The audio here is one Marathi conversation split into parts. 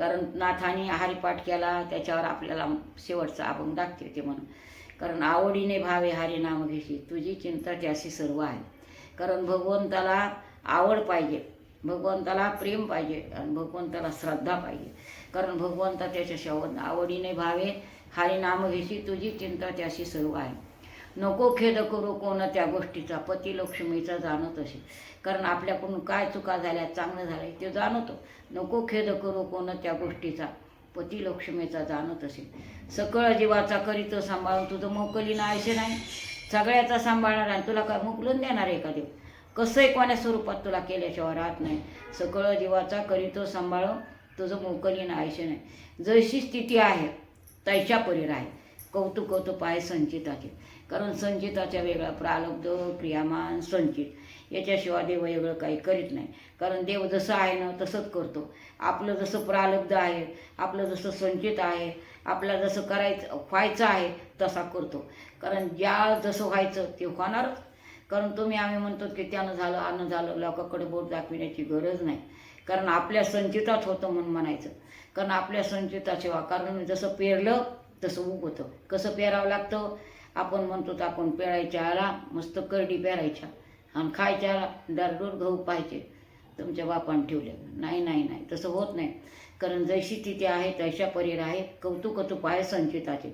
कारण नाथाने हरिपाठ केला त्याच्यावर आपल्याला शेवटचा अभंग दाखवते म्हणून. कारण आवडीने भावे हरी नाम घेशी तुझी चिंता त्याशी सर्व आहे. कारण भगवंताला आवड पाहिजे, भगवंताला प्रेम पाहिजे आणि भगवंताला श्रद्धा पाहिजे. कारण भगवंता त्याच्या आवडीने भावे हरी नाम घेशी तुझी चिंता त्याशी सर्व आहे. नको खेद करू कोण त्या गोष्टीचा पती लक्ष्मीचा जाणत असे. कारण आपल्याकडून काय चुका झाल्या चांगलं झालं ते जाणवतो. नको खेद करू कोण त्या गोष्टीचा पती लक्ष्मीचा जाणत असे. सकळ जीवाचा करीत सांभाळून तुझं मोकली नाहीसे नाही. सगळ्याचा सांभाळणार आणि तुला काय मोकलून देणार आहे का देव? कसंही कोण्या स्वरूपात तुला केल्याशिवाय राहत नाही. सकळ जीवाचा करीतो सांभाळून तुझं मोकली नाहीसे नाही. जशी स्थिती आहे तैशा परी राहे. कौतुक कौतुक आहे संचिताचे. कारण संचिताच्या वेगळा प्रारब्ध क्रियामान संचित याच्याशिवाय देव वेगळं काही करीत नाही. कारण देव जसं आहे ना तसंच करतो. आपलं जसं प्रारब्ध आहे, आपलं जसं संचित आहे, आपल्याला जसं व्हायचं आहे तसा करतो. कारण ज्या जसं व्हायचं ते होणारच. कारण आम्ही म्हणतो की त्यानं झालं अन्न झालं लोकांकडे बोट दाखविण्याची गरज नाही. कारण आपल्या संचितात होतं म्हणून म्हणायचं. कारण आपल्या संचिताशिवा कारण जसं पेरलं तसं उगवतं. कसं पेरावं लागतं? आपण म्हणतो तर आपण पेरायच्या आला मस्त करडी पेरायच्या आणि खायच्या आला डारडूर गहू पाहिजे तुमच्या बापाने ठेवले. नाही नाही नाही तसं होत नाही. कारण जशी तिथे आहे तशा परीर आहे. कौतुक कौतुक आहे संचिताचे.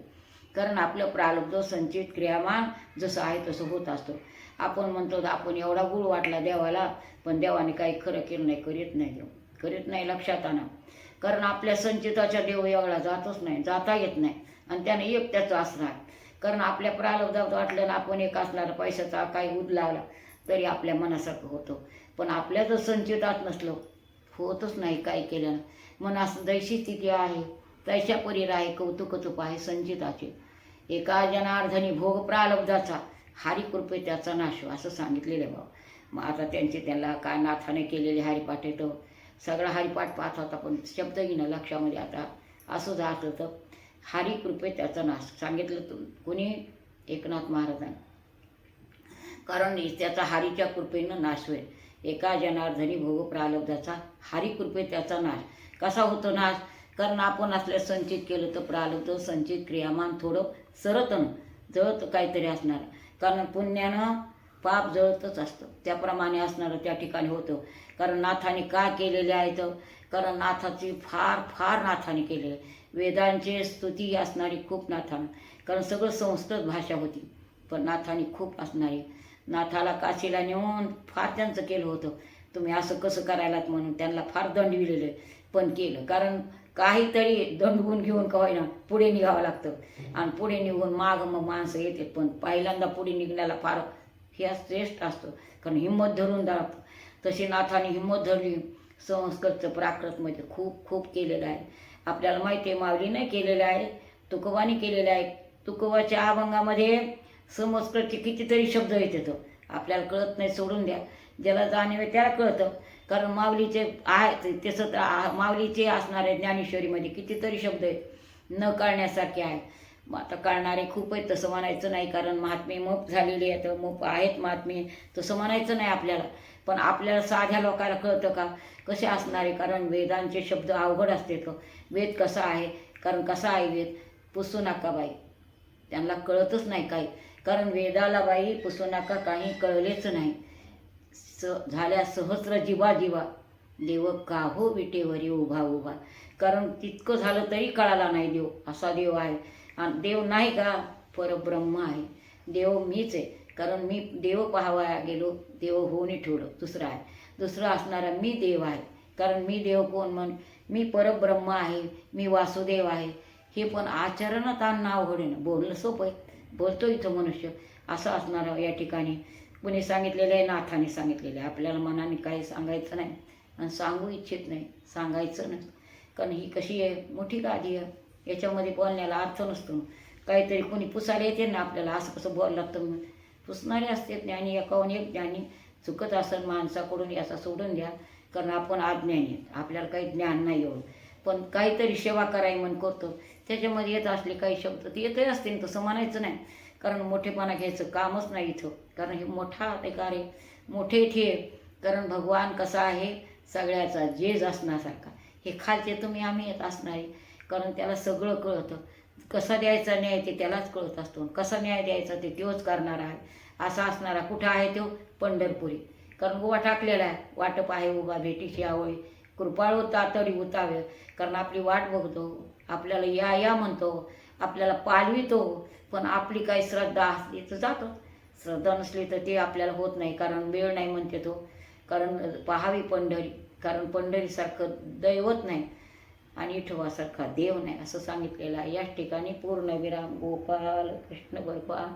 कारण आपलं प्रारब्ध संचित क्रियामान जसं आहे तसं होत असतं. आपण म्हणतो तर आपण एवढा गुळ वाटला देवाला पण देवाने काही खरं केलं नाही, करीत नाही. देव करीत नाही लक्षात आणा. कारण आपल्या संचिताच्या देव एवढा जातच नाही, जाता येत नाही आणि त्याने एक त्याचं असणार. कारण आपल्या प्रारब्धात वाटलं ना आपण एक असणार पैशाचा काही उद लावला तरी आपल्या मनासारखं होतं. पण आपल्या जर संचितात नसलं होतच नाही काय केल्यानं. मन असं जैशी स्थिती आहे तैशा परीर आहे. कौतुक कौतुक आहे संचिताचे. एका जनार्दनी भोग प्रारब्धाचा हरिकृपे त्याचा नाश असं सांगितलेलं आहे बाबा. मग आता त्यांना काय नाथाने केलेले हरिपाठ येतं. सगळा हरिपाठ पाहत होता पण शब्द घेणं लक्षामध्ये आता असं जात होतं. हरिकृपे त्याचा नाश सांगितलं कोणी? एकनाथ महाराजांनी. कारण त्याचा हरीच्या कृपेनं नाश होईल. एका जनार्दनी भोग प्रारब्धाचा हरिकृपे त्याचा नाश. कसा होतो नाश? कारण आपण असल्या संचित केलं तर प्रारब्ध संचित क्रियामान थोडं सरतं जळत काहीतरी असणार. कारण पुण्यानं पाप जळतच असतं त्याप्रमाणे असणारं त्या ठिकाणी होतं. कारण नाथाने काय केलेले आहेत? कारण नाथाची फार फार नाथाने केलेले. वेदांचे स्तुती असणारी खूप नाथानं. कारण सगळं संस्कृत भाषा होती पण नाथाने खूप असणारी. नाथाला काशीला नेऊन फार त्यांचं केलं होतं. तुम्ही असं कसं करायलात म्हणून त्यांना फार दंड दिलेले पण केलं. कारण काहीतरी दंडगुण घेऊन का होईना पुढे निघावं लागतं आणि पुढे निघून माग मग माणसं येतात. पण पहिल्यांदा पुढे निघण्याला फार हे श्रेष्ठ असतं. कारण हिंमत धरून जातं. तशी नाथाने हिंमत धरली. संस्कृतचं प्राकृतमध्ये खूप खूप केलेलं आहे. आपल्याला माहिती आहे माऊली नाही केलेलं आहे, तुकोबाने केलेलं आहे. तुकोबाच्या अभंगामध्ये संस्कृतचे कितीतरी शब्द येतात. आपल्याला कळत नाही सोडून द्या. ज्याला जाणीव आहे त्याला कळतं. कारण माऊलीचे आहे तसं तर माऊलीचे असणारे ज्ञानेश्वरीमध्ये कितीतरी शब्द आहेत न कळण्यासारखे आहे. आता कळणारे खूप आहेत तसं म्हणायचं नाही. कारण महात्मे मूक झालेले आहेत, मूक आहेत महात्मे तसं म्हणायचं नाही आपल्याला. पण आपल्याला साध्या लोकांना कळतं का कसे असणारे? कारण वेदांचे शब्द अवघड असते. वेद कसा आहे? कारण कसा आहे वेद? पुसू नका बाई, त्यांना कळतच नाही काही. कारण वेदाला बाई पुसू नका काही कळलेच नाही. झाल्या सहस्र जीवा जीवा देव काहो विटेवरी उभा उभा. कारण तितकं झालं तरी कळाला नाही देव. असा देव आहे. आणि देव नाही का? परब्रह्म आहे. देव मीच आहे. कारण मी देव पाहावया गेलो देव होऊन ठेवलं दुसरं आहे. दुसरं असणारा मी देव आहे. कारण मी देव कोण म्हण? मी परब्रह्म आहे, मी वासुदेव आहे. हे पण आचरणात आणणं अवघड आहे ना. बोलणं सोपं आहे, बोलतो इथं मनुष्य असं असणारं या ठिकाणी कुणी सांगितलेलं आहे? नाथाने सांगितलेलं आहे. आपल्याला मनाने काही सांगायचं नाही आणि सांगू इच्छित नाही, सांगायचं नाही. कारण ही कशी आहे मोठी गादी आहे. याच्यामध्ये बोलण्याला अर्थ नसतो. काहीतरी कोणी पुसायला येते ना आपल्याला असं कसं बोलावं लागतं म्हणून पुसणारे असते. ज्ञानी एकाहून एक ज्ञानी. चुकत असेल माणसाकडून याचा सोडून द्या. कारण आपण अज्ञानी आहेत, आपल्याला काही ज्ञान नाही एवढं. पण काहीतरी सेवा करायला मन करतो त्याच्यामध्ये येत असले काही शब्द ते येतही असतील तसं म्हणायचं नाही. कारण मोठेपणा घ्यायचं कामच नाही इथं. कारण हे मोठा अधिकार आहे, मोठे ठे. कारण भगवान कसा आहे? सगळ्याचा जेज असण्यासारखा. हे खालचे तुम्ही आम्ही येत असणारे, कारण त्याला सगळं कळतं. कसा द्यायचा न्याय ते त्यालाच कळत असतो, कसा न्याय द्यायचा ते तोच करणार आहे. असा असणारा कुठं आहे तो? पंढरपुरी. कारण उभा टाकलेला आहे, वाटप आहे उभा भेटीची आवळी, कृपाळू तातडी उतावे. कारण आपली वाट बघतो, आपल्याला या या म्हणतो, आपल्याला पालवितो. पण आपली काही श्रद्धा असली तर जातो, श्रद्धा नसली तर ते आपल्याला होत नाही, कारण वेळ नाही म्हणते तो. कारण पाहावी पंढरी, कारण पंढरीसारखं दैवत नाही आणि विठोबासारखा देव नाही, असं सांगितलेलं आहे. याच ठिकाणी पूर्णविराम. गोपाल कृष्ण भगवान